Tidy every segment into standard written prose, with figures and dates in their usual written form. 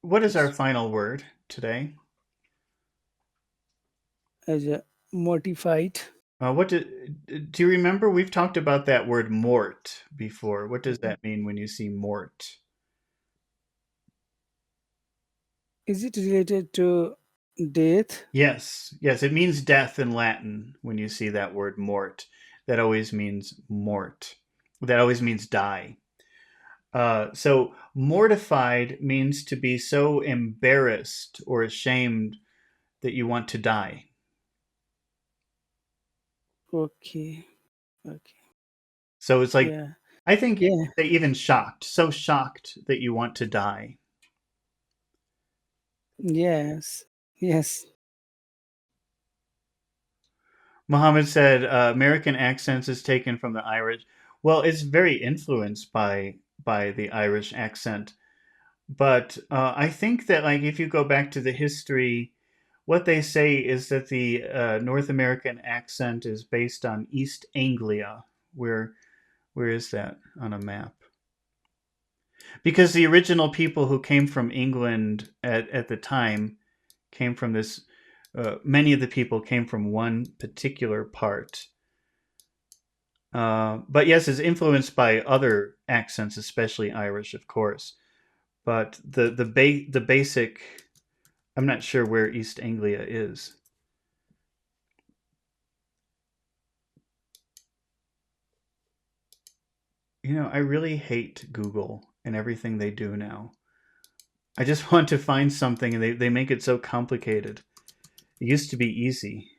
what is our It's final word today? as a mortified. What do you remember? We've talked about that word mort before. What does that mean when you see mort? Is it related to death? Yes, yes, it means death in Latin when you see that word mort. That always means mort. That always means die. So mortified means to be so embarrassed or ashamed that you want to die. Okay. Okay. So it's like, Yeah. I think you Yeah. could say even shocked, so shocked that you want to die. Yes. Yes. Muhammad said American accents is taken from the Irish. Well, it's very influenced by the Irish accent, but I think that like if you go back to the history, what they say is that the North American accent is based on East Anglia. Where is that on a map? Because the original people who came from England at the time came from this. Many of the people came from one particular part. But yes, it's influenced by other accents, especially Irish, of course. But the basic, I'm not sure where East Anglia is. You know, I really hate Google and everything they do now. I just want to find something and they make it so complicated. It used to be easy.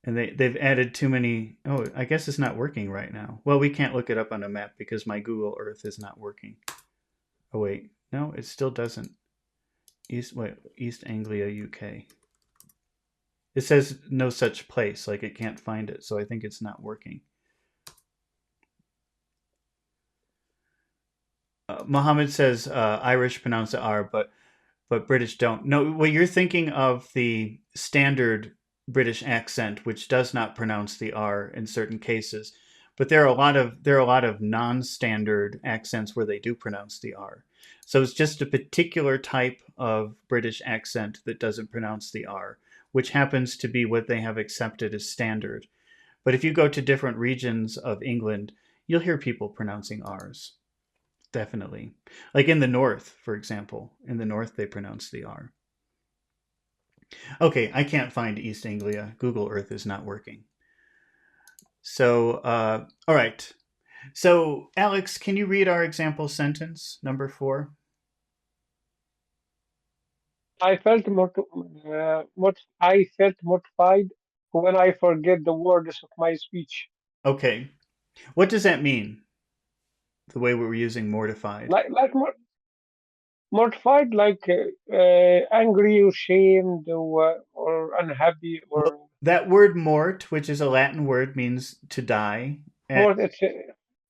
And they've added too many. Oh, I guess it's not working right now. Well, we can't look it up on a map because my Google Earth is not working. Oh wait, no, it still doesn't. East Anglia, UK. It says no such place, like it can't find it, so I think it's not working. Mohammed says Irish pronounce the R, but British don't. No, well, you're thinking of the standard British accent, which does not pronounce the R in certain cases. But there are a lot of non-standard accents where they do pronounce the R. So it's just a particular type of British accent that doesn't pronounce the R, which happens to be what they have accepted as standard. But if you go to different regions of England, you'll hear people pronouncing R's. Definitely. Like in the north, for example. In the north, they pronounce the R. Okay, I can't find East Anglia. Google Earth is not working. So, all right. So, Alex, can you read our example sentence number 4? I felt mortified when I forget the words of my speech. Okay. What does that mean? The way we were using mortified. Mortified, like angry or shamed or unhappy Well, or that word mort, which is a Latin word, means to die. And more. It's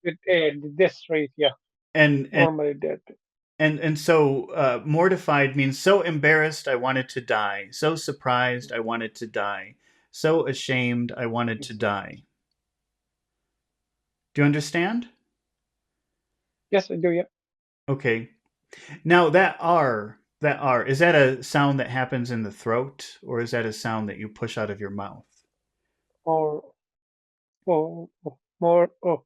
with the death rate, yeah, and and normally death. and so mortified means so embarrassed I wanted to die, so surprised I wanted to die, so ashamed I wanted to die. Do you understand? Yes, I do, yeah. Okay. Now that R, is that a sound that happens in the throat, or is that a sound that you push out of your mouth? Or more, oh,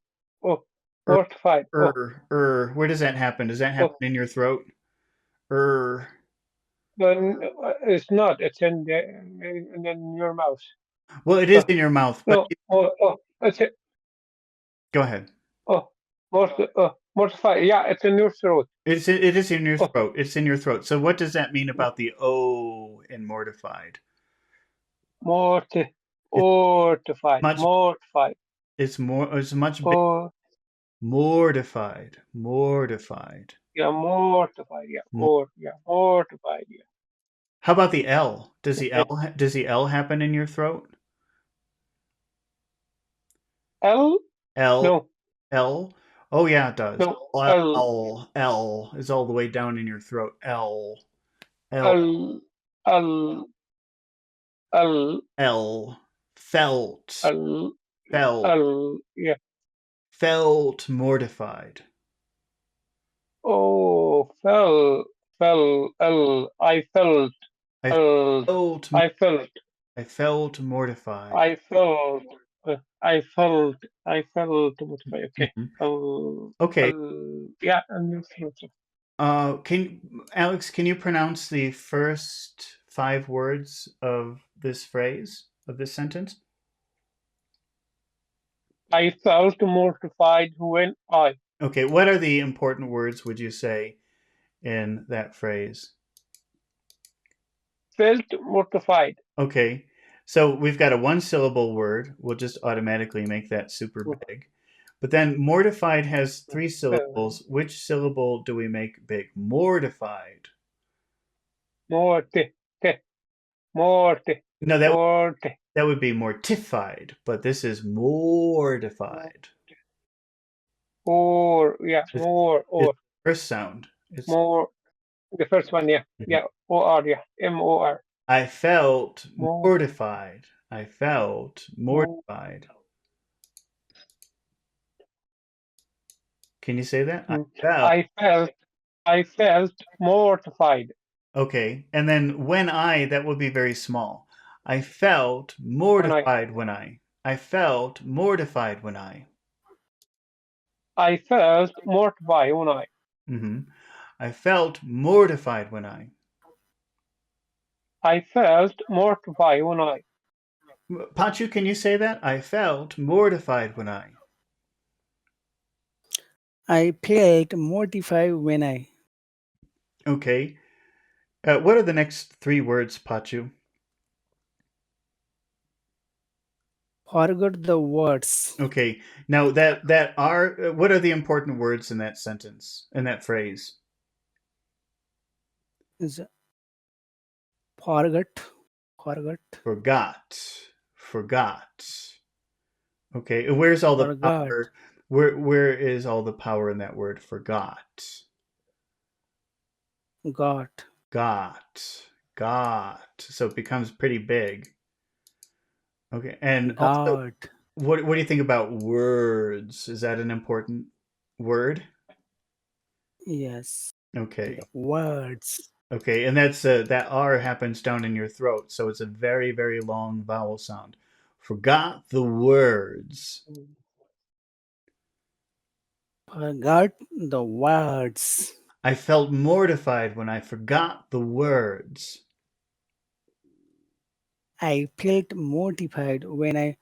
Er, mortified. where does that happen? Does that happen Oh, in your throat? Er, but it's not. It's in your mouth. well, it is Oh, in your mouth, but no, it's go ahead. oh, mortified. Yeah, it's in your throat. It is in your Oh, throat. It's in your throat. So what does that mean about the O in mortified? morti, It's mortified, much. mortified. It's more. It's much big. Oh, Mortified. Mortified. yeah, mortified. Yeah, yeah, mortified. Yeah. How about the L? Okay. Does the L happen in your throat? L? L No, L. Oh yeah, it does. no, L is all the way down in your throat. L L, L, L, L. Felt L, felt L. Yeah. felt mortified. Oh, fell, I felt, I felt, I felt, I felt mortified. I felt, I felt mortified. Okay. Mhm. Okay. Yeah, and Can Alex, can you pronounce the first five words of this phrase, of this sentence? I felt mortified when I Okay, what are the important words, would you say, in that phrase? felt mortified. Okay, so we've got a one syllable word. We'll just automatically make that super big. But then mortified has three Felt syllables. Which syllable do we make big? Mortified. morti, te, morti, No, morti, that would be mortified, but this is mortified. or, yeah, It's, it's or, the first sound. It's more. The first one, yeah, yeah, O-R, yeah, M-O-R, I felt more, mortified. I felt more. mortified. Can you say that? I Mm. felt. I felt, I felt mortified Okay. And then when that would be very small. I felt when mortified when I felt mortified when I felt mortified when hmm I felt mortified when I felt mortified when Pachu, can you say that? I felt mortified when I felt mortified when I Okay. What are the next three words, Pachu? forgot the words. Okay. Now that are what are the important words in that sentence, in that phrase? Is forgot, forgot, Forgot. Forgot. Okay. Where's all the forgot, power? Where is all the power in that word? Forgot. got, Got. Got. So it becomes pretty big. Okay. And also, got. what do you think about words? Is that an important word? Yes, the Okay. words. Okay, and that R happens down in your throat, so it's a very, very long vowel sound. Forgot the words. Forgot the words. I felt mortified when I forgot the words. I felt mortified when I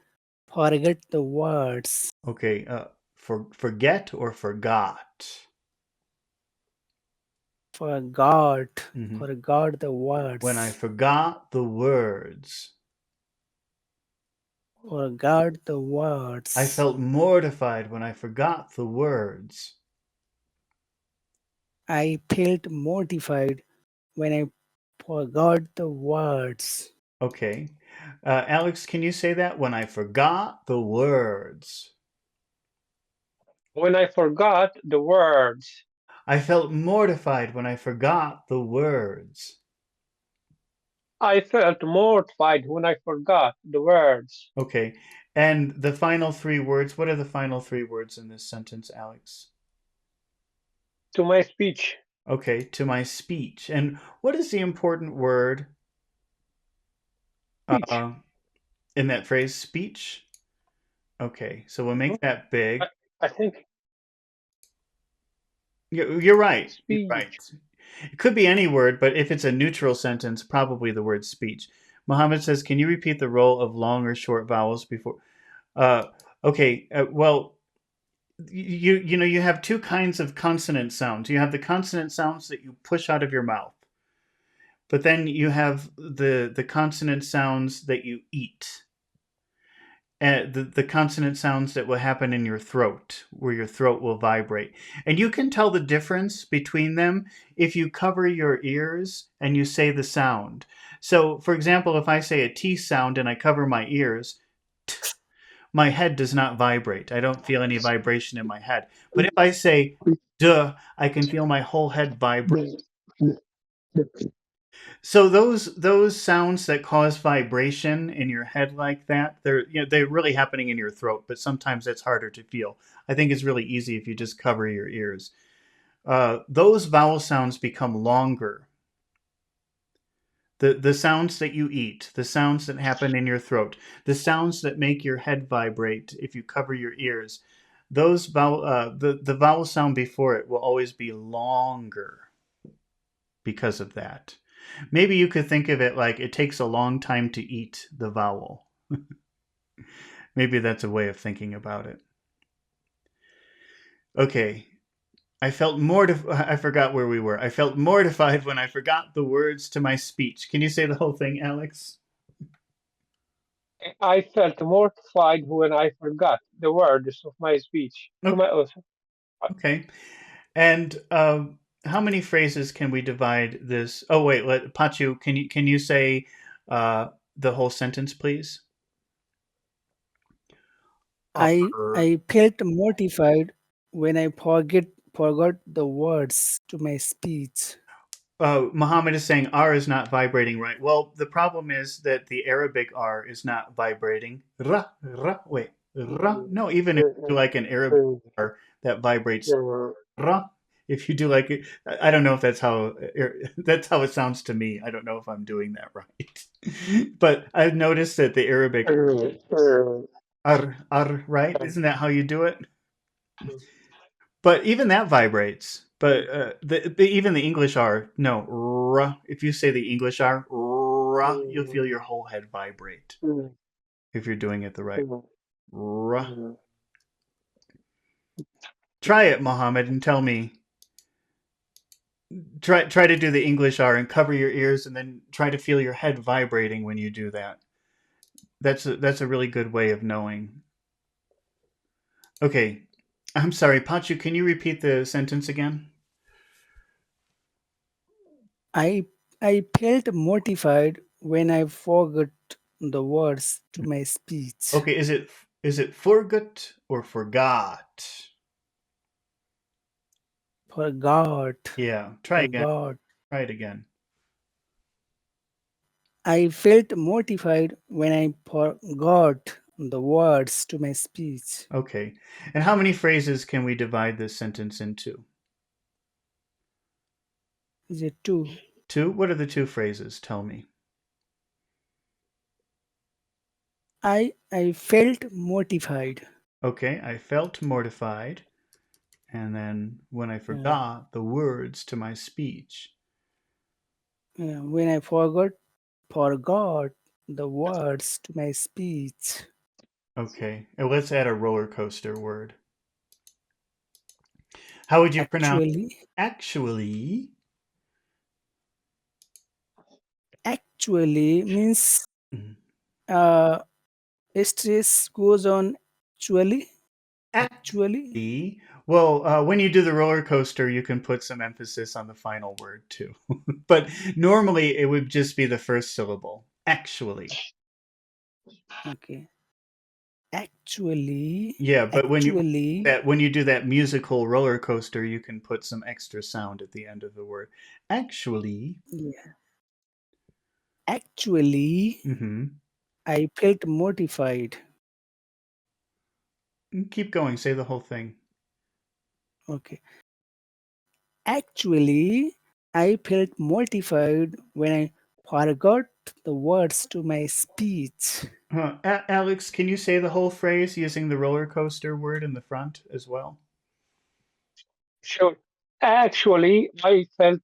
forgot the words. Okay, forget or forgot. Forgot, hmm forgot the When I words. forgot the words, Forgot the I words. felt mortified when I forgot the words. I felt mortified when I forgot the words. Okay, Alex, can you say that? When I forgot the words. when I forgot the words. I felt mortified when I forgot the words. I felt mortified when I forgot the words Okay. And the final three words, what are the final three words in this sentence, Alex? to my speech. Okay, to my speech. And what is the important word Speech. uh, in that phrase, speech? Okay, so we'll Hmm? make that big. I, I think You're right. You're right. speech. It could be any word, but if it's a neutral sentence, probably the word speech. Mohammed says, can you repeat the role of long or short vowels before? Uh, okay, well, you have two kinds of consonant sounds. You have the consonant sounds that you push out of your mouth, but then you have the consonant sounds that you eat. The consonant sounds that will happen in your throat, where your throat will vibrate. And you can tell the difference between them if you cover your ears and you say the sound. So, for example, if I say a T sound and I cover my ears, my head does not vibrate. I don't feel any vibration in my head. But if I say duh, I can feel my whole head vibrate. So those sounds that cause vibration in your head like that, they're really happening in your throat, but sometimes it's harder to feel. I think it's really easy if you just cover your ears. those vowel sounds become longer. The sounds that you eat, the sounds that happen in your throat, the sounds that make your head vibrate if you cover your ears, the vowel sound before it will always be longer because of that. Maybe you could think of it like it takes a long time to eat the vowel. Maybe that's a way of thinking about it. Okay, I felt mortified. I forgot where we were. I felt mortified when I forgot the words to my speech. Can you say the whole thing, Alex? I felt mortified when I forgot the words of my speech to Okay. my author. Okay. And how many phrases can we divide this? Oh wait, Pachu, can you say uh, the whole sentence, please? Ar. I felt mortified when I forgot the words to my speech. Muhammad is saying R is not vibrating right. Well, the problem is that the Arabic R is not vibrating. Ra, ra, wait, ra. No, even if you do like an Arabic R that vibrates ra, if you do like it, I don't know if that's how it sounds to me. I don't know if I'm doing that right. But I've noticed that the Arabic ar, right? Isn't that how you do it? But even that vibrates. But even the English R, no, r. If you say the English R, r, you'll feel your whole head vibrate if you're doing it the right way. R. Try it, Mohammed, and tell me. Try to do the English R and cover your ears, and then try to feel your head vibrating when you do that. That's a really good way of knowing. Okay, I'm sorry, Pachu. Can you repeat the sentence again? I I felt mortified when I forgot the words to my speech. Okay, is it forgot or forgot? Forgot. Yeah, try again. Forgot. Try it again. I felt mortified when I forgot the words to my speech. Okay. And how many phrases can we divide this sentence into? Is it two? Two? What are the two phrases? Tell me. I felt mortified Okay, I felt mortified, and then when I uh, forgot the words to my speech. when I forgot the words to my speech. Okay, and let's add a roller coaster word. How would you pronounce Actually, actually? actually means Mm. uh, stress goes on actually. Actually, Actually, well, when you do the roller coaster, you can put some emphasis on the final word too. But normally it would just be the first syllable. Actually. okay. Actually, Yeah, but actually, when you do that musical roller coaster, you can put some extra sound at the end of the word. Actually, yeah. Actually, mm-hmm. I felt mortified. Keep going. Say the whole thing. Okay. Actually, I felt mortified when I forgot the words to my speech. Alex, can you say the whole phrase using the roller coaster word in the front as well? Sure. Actually, I felt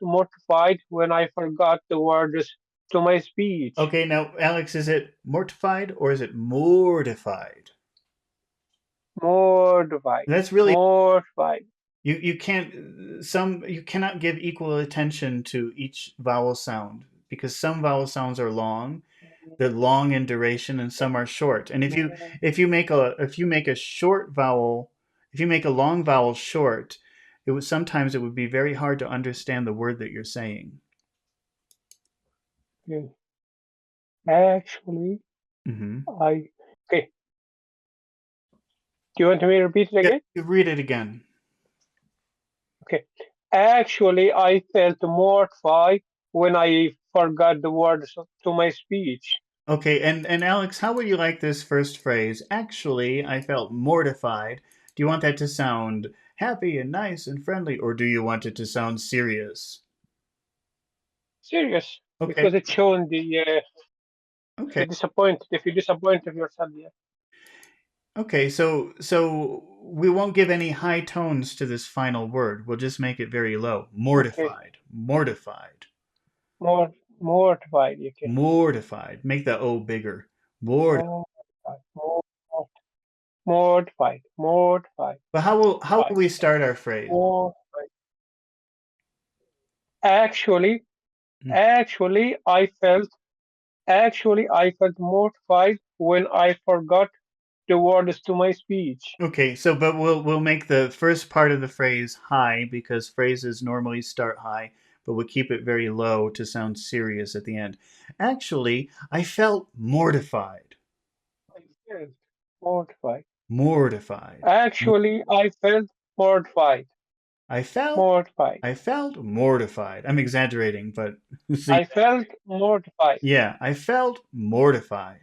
mortified when I forgot the words to my speech. Okay, now, Alex, is it mortified or is it mortified? Mortified. That's really Mortified. you can't you cannot give equal attention to each vowel sound because some vowel sounds are long, they're long in duration, and some are short. And if you make a short vowel, if you make a long vowel short, it would be very hard to understand the word that you're saying. Yeah. Actually, Hmm. I. Okay. Do you want me to repeat it Yeah, again? you read it again. Okay. Actually, I felt mortified when I forgot the words to my speech. Okay, and Alex, how would you like this first phrase? Actually, I felt mortified. Do you want that to sound happy and nice and friendly, or do you want it to sound serious? Serious, Okay, because it's showing okay, the disappointed. If you disappointed yourself, yeah. okay. So we won't give any high tones to this final word. We'll just make it very low. Okay. Mortified, mortified, More mortified. Okay. mortified. Make the O bigger. Mortified. Mortified. Mortified. Mortified. But how will we start our phrase? Mortified. Actually, Hmm. actually, I felt mortified when I forgot the words to my speech. Okay, so but we'll make the first part of the phrase high because phrases normally start high, but we'll keep it very low to sound serious at the end. Actually, I felt mortified. I felt mortified. Mortified. Actually, I felt mortified. I felt Mortified. I felt mortified. I'm exaggerating, but see, I felt mortified. yeah, I felt mortified.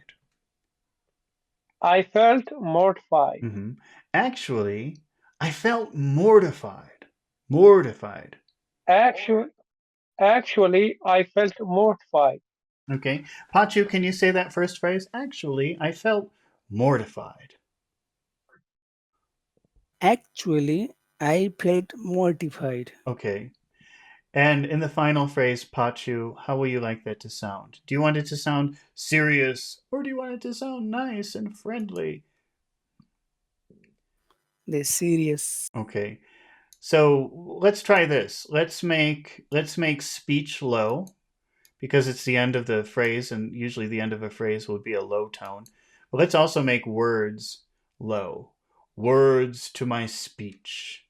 I felt mortified. Hmm. Actually, I felt mortified. Mortified. Actually, actually, I felt mortified. Okay. Pachu, can you say that first phrase? Actually, I felt mortified. Actually, I felt mortified. Okay. And in the final phrase, Pachu, how will you like that to sound? Do you want it to sound serious or do you want it to sound nice and friendly? The serious Okay. So let's try this. Let's make speech low because it's the end of the phrase and usually the end of a phrase will be a low tone. But let's also make words low. Words to my speech.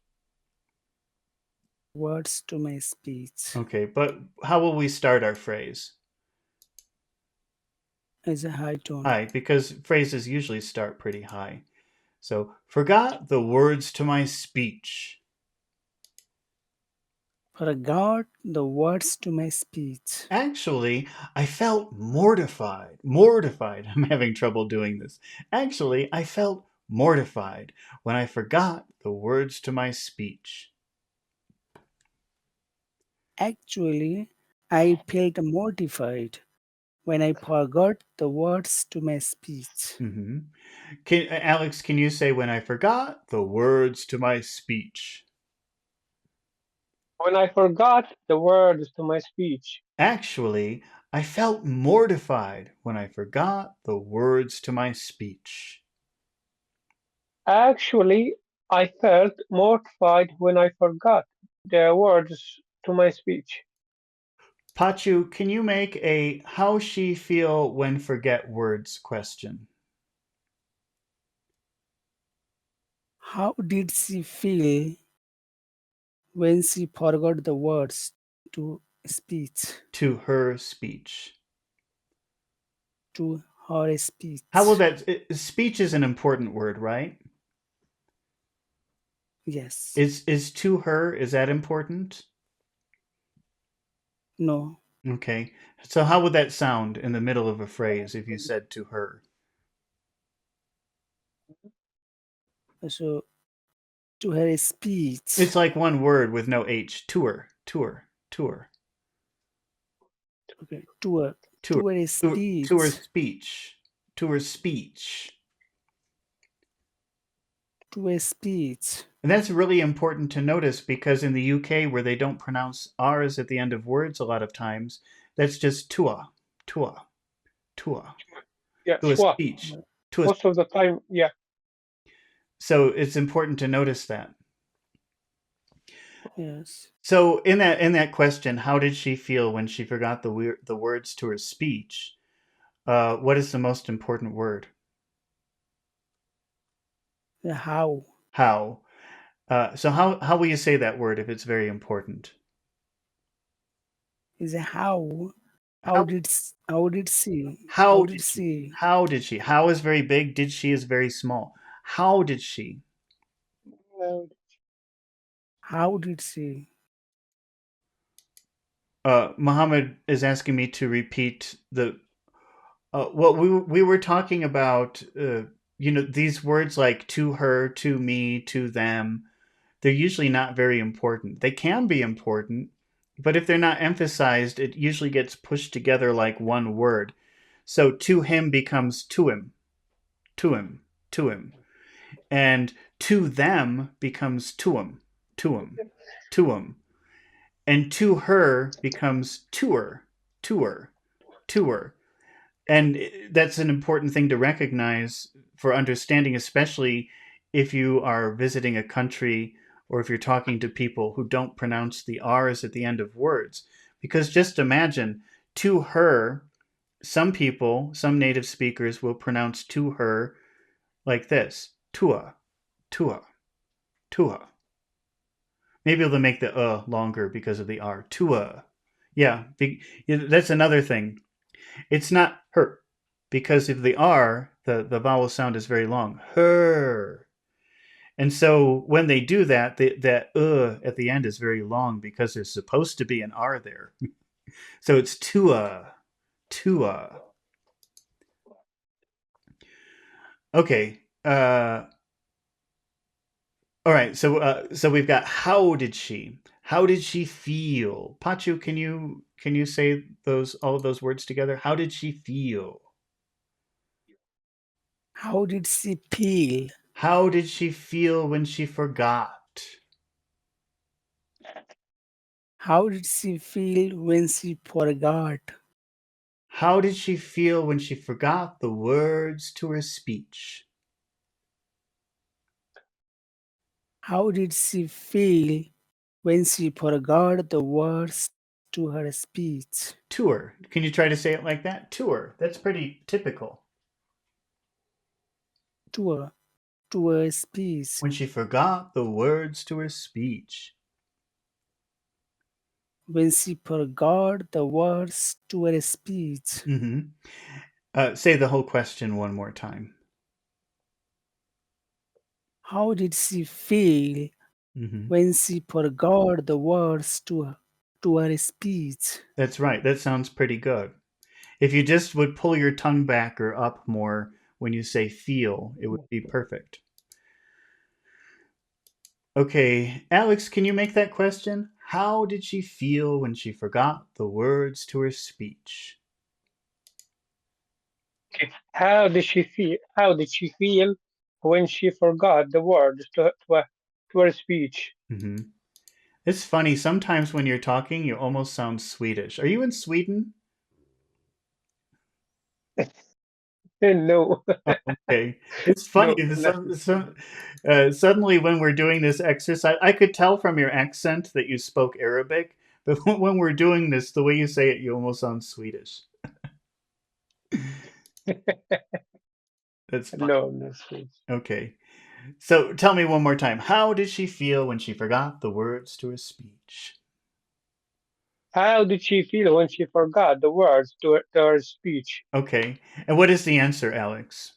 words to my speech Okay, but how will we start our phrase? is a high tone. High, because phrases usually start pretty high. So, forgot the words to my speech. Forgot the words to my speech. Actually, I felt mortified. Mortified. I'm having trouble doing this. Actually, I felt mortified when I forgot the words to my speech. Actually, I felt mortified when I forgot the words to my speech. Hmm. Alex, can you say when I forgot the words to my speech? When I forgot the words to my speech. Actually, I felt mortified when I forgot the words to my speech. Actually, I felt mortified when I forgot the words to my speech. Pachu, can you make a how she feel when forget words question? How did she feel when she forgot the words to speech To her speech. to her How will speech? that speech is an important word, right? Yes. Is to her is that important? No. Okay. So how would that sound in the middle of a phrase if you said to her? So to her speech. It's like one word with no H. Tour, tour, tour, Okay. To her tour, to her to her speech. speech, to her speech. To her speech. And that's really important to notice because in the UK, where they don't pronounce R's at the end of words a lot of times, that's just tua, tua, tua, Yeah, to a sure. speech, to a. Most of the time, yeah. So it's important to notice that. Yes. So in that question, how did she feel when she forgot the words to her speech? What is the most important word? The how How? So how will you say that word if it's very important? is a how. How How did she? How how did did she? she? How did she? How is very big. Did she is very small. How did she? Uh, How did she? Muhammad is asking me to repeat the. Well, we were talking about. these words like to her, to me, to them, they're usually not very important. They can be important, but if they're not emphasized, it usually gets pushed together like one word. So to him becomes to him, to him, to him. And to them becomes to him, to him, to him. And to her becomes to her, to her, to her. And that's an important thing to recognize for understanding, especially if you are visiting a country or if you're talking to people who don't pronounce the r's at the end of words. Because just imagine, to her, some people, some native speakers will pronounce to her like this: tua, tua, tua. Maybe they'll make the longer because of the r. Tua. Yeah, that's another thing. It's not her, because of the R, the vowel sound is very long. Her. And so when they do that, that at the end is very long because there's supposed to be an R there. So it's tua, tua. Okay. All right. So we've got how did she? How did she feel? Pachu, can you say those all of those words together? How did she feel? How did she feel? How did she feel when she forgot? How did she feel when she forgot? How did she feel when she forgot the words to her speech? How did she feel when she forgot the words to her speech? Tour. Can you try to say it like that? Tour. That's pretty typical. To her, to her speech. When she forgot the words to her speech. When she forgot the words to her speech. Mm-hmm. Say the whole question one more time. How did she feel Mm-hmm. when she forgot the words to her speech? That's right. That sounds pretty good. If you just would pull your tongue back or up more when you say feel, it would be perfect. Okay, Alex, can you make that question? How did she feel when she forgot the words to her speech? Okay. How did she feel? How did she feel when she forgot the words to her speech? Mm-hmm. It's funny. Sometimes when you're talking, you almost sound Swedish. Are you in Sweden? No, Oh, okay. It's funny. no, not Suddenly, when we're doing this exercise, I could tell from your accent that you spoke Arabic, but when we're doing this, the way you say it, you almost sound Swedish. That's funny. no, not Swedish. Okay. So tell me one more time. How did she feel when she forgot the words to her speech? How did she feel when she forgot the words to her speech? Okay. And what is the answer, Alex?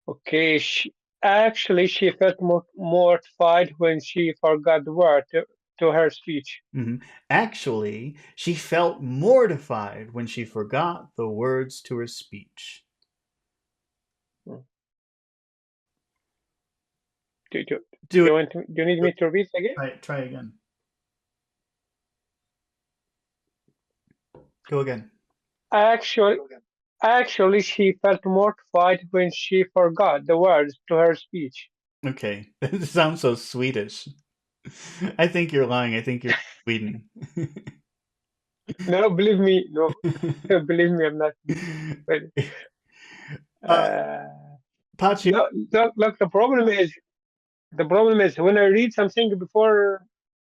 Okay, she felt mortified when she forgot the word to her speech. Mhm. Actually, she felt mortified when she forgot the words to her speech. Hmm. Do, do, Do it. do you need me to repeat again? Try again. Go again. Actually, actually, she felt mortified when she forgot the words to her speech. Okay. It sounds so Swedish. I think you're lying. I think you're Sweden. No, believe me, no, believe me, I'm not. But, uh, uh, Pachi. no, look, the problem is when I read something before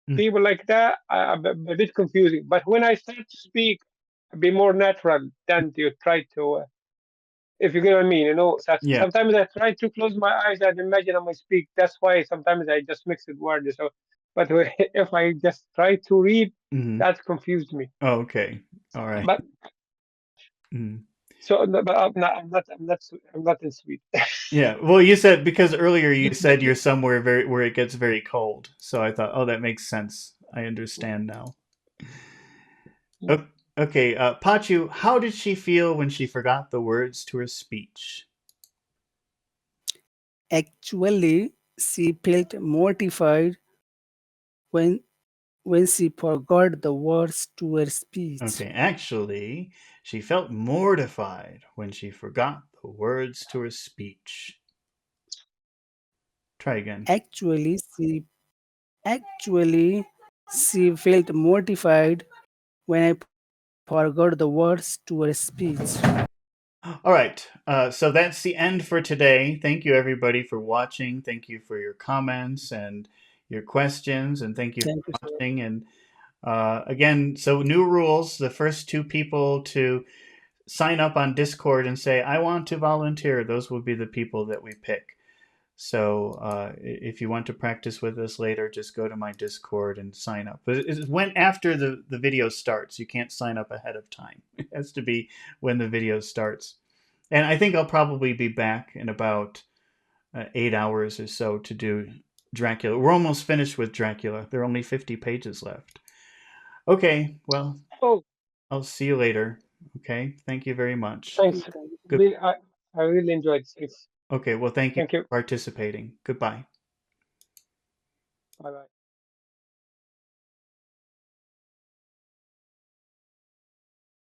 people like that, a bit confusing. But when I start to speak, be more natural than to try to. If you get what I mean, Yeah. sometimes I try to close my eyes and imagine I might speak. That's why sometimes I just mix it words. So, but if I just try to read, Hmm. that confused me. Oh, okay. All right. But Mhm. so, no, but I'm not in Sweden. Yeah. Well, you said because earlier you said you're somewhere very where it gets very cold. So I thought, oh, that makes sense. I understand now. Okay, Pachu, how did she feel when she forgot the words to her speech? Actually, she felt mortified when when she forgot the words to her speech. Okay, actually, she felt mortified when she forgot the words to her speech. Try again. Actually, she felt mortified when I forgot the words to her speech. All right, so that's the end for today. Thank you, everybody, for watching. Thank you for your comments and your questions, and thank you Thank you, for sir. watching. And again, so new rules: the first two people to sign up on Discord and say, "I want to volunteer," those will be the people that we pick. So if you want to practice with us later, just go to my Discord and sign up. But it went after the video starts. You can't sign up ahead of time. It has to be when the video starts. And I think I'll probably be back in about 8 hours or so to do Dracula. We're almost finished with Dracula. There are only 50 pages left. Okay, well, Oh, I'll see you later. Okay, thank you very much. thanks. Thank you. Good. I really enjoyed this. Okay, well, thank you Thank you. for participating. Goodbye. Bye bye.